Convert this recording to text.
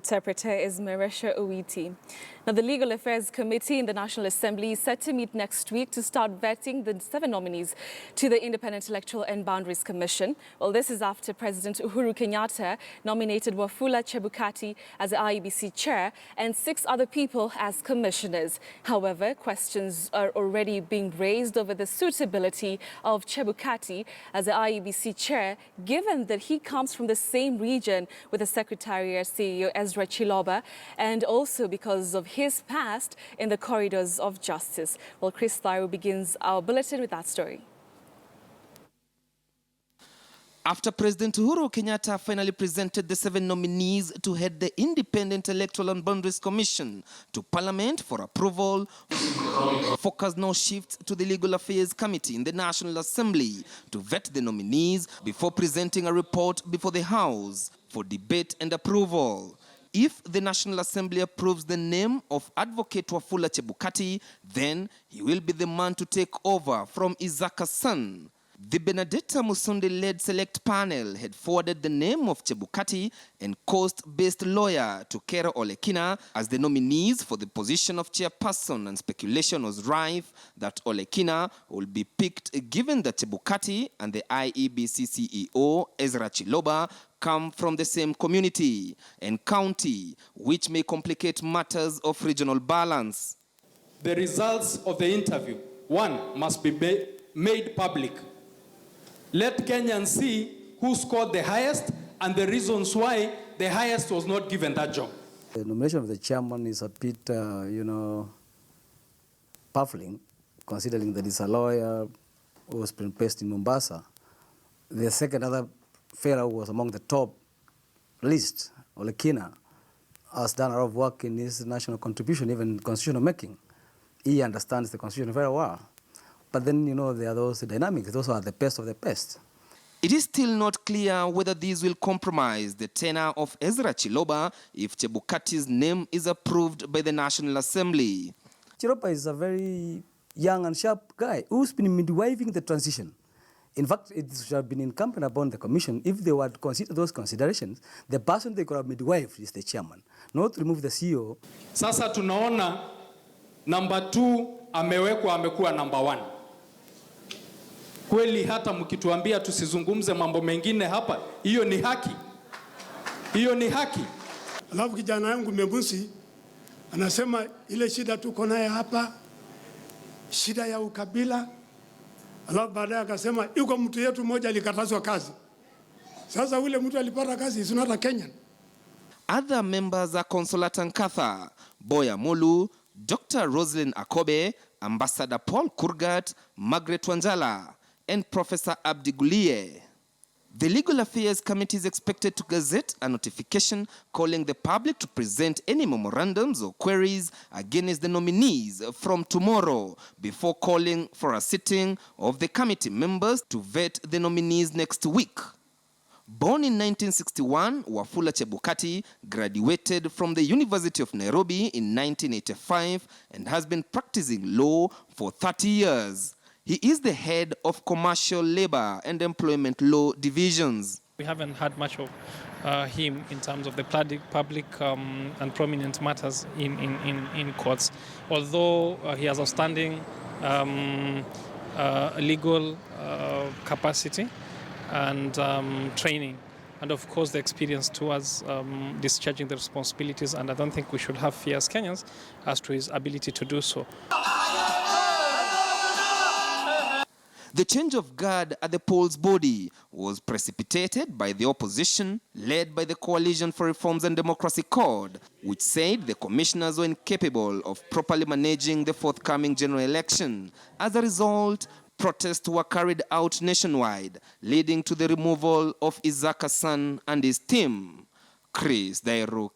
interpreter is Marisha Owiti. Now, the Legal Affairs Committee in the National Assembly is set to meet next week to start vetting the 7 nominees to the Independent Electoral and Boundaries Commission. Well, this is after President Uhuru Kenyatta nominated Wafula Chebukati as the IEBC chair and 6 other people as commissioners. However, questions are already being raised over the suitability of Chebukati as the IEBC chair, given that he comes from the same region with the secretariat CEO Ezra Chiloba, and also because of his past in the corridors of justice. Well, Chris Thairo begins our bulletin with that story. After President Uhuru Kenyatta finally presented the 7 nominees to head the Independent Electoral and Boundaries Commission to Parliament for approval, focus now shifts to the Legal Affairs Committee in the National Assembly to vet the nominees before presenting a report before the House for debate and approval. If the National Assembly approves the name of Advocate Wafula Chebukati, then he will be the man to take over from Izaka's son. The Benedetta Musundi-led select panel had forwarded the name of Chebukati and coast-based lawyer Tukera Olekina as the nominees for the position of chairperson, and speculation was rife that Olekina will be picked given that Chebukati and the IEBC CEO Ezra Chiloba come from the same community and county, which may complicate matters of regional balance. The results of the interview, one, must be made public. Let Kenyans see who scored the highest and the reasons why the highest was not given that job. The nomination of the chairman is a bit, baffling, considering that he's a lawyer who was placed in Mombasa. The second other fellow was among the top list, Olekina, has done a lot of work in his national contribution, even constitutional making. He understands the constitution very well. But then, there are those dynamics. Those are the best of the best. It is still not clear whether these will compromise the tenure of Ezra Chiloba if Chebukati's name is approved by the National Assembly. Chiloba is a very young and sharp guy who's been midwifing the transition. In fact, it should have been incumbent upon the commission, if they were to consider those considerations, the person they could have midwifed is the chairman, not remove the CEO. Sasa tunaona number 2 amekuwa number 1. Kweli hata mkituambia tusizungumze mambo mengine hapa, hiyo ni haki. Hiyo ni haki. Alafu kijana yangu Mebusi anasema ile shida tuko naye hapa, shida ya ukabila. Alafu baadaye akasema yuko mtu yetu mmoja alikatazwa kazi. Sasa ule mtu alipata kazi, is not a Kenyan. Other members are Consolata Nkatha, Boya Molu, Dr. Roslyn Akobe, Ambassador Paul Kurgat, Margaret Wanjala, and Professor Abdi Gulie. The Legal Affairs Committee is expected to gazette a notification calling the public to present any memorandums or queries against the nominees from tomorrow, before calling for a sitting of the committee members to vet the nominees next week. Born in 1961, Wafula Chebukati graduated from the University of Nairobi in 1985 and has been practicing law for 30 years. He is the head of commercial labor and employment law divisions. We haven't had much of him in terms of the public and prominent matters in courts, although he has outstanding legal capacity and training, and of course the experience towards discharging the responsibilities, and I don't think we should have fear as Kenyans as to his ability to do so. The change of guard at the polls body was precipitated by the opposition, led by the Coalition for Reforms and Democracy CORD, which said the commissioners were incapable of properly managing the forthcoming general election. As a result, protests were carried out nationwide, leading to the removal of Izaka's son and his team. Chris Thairo,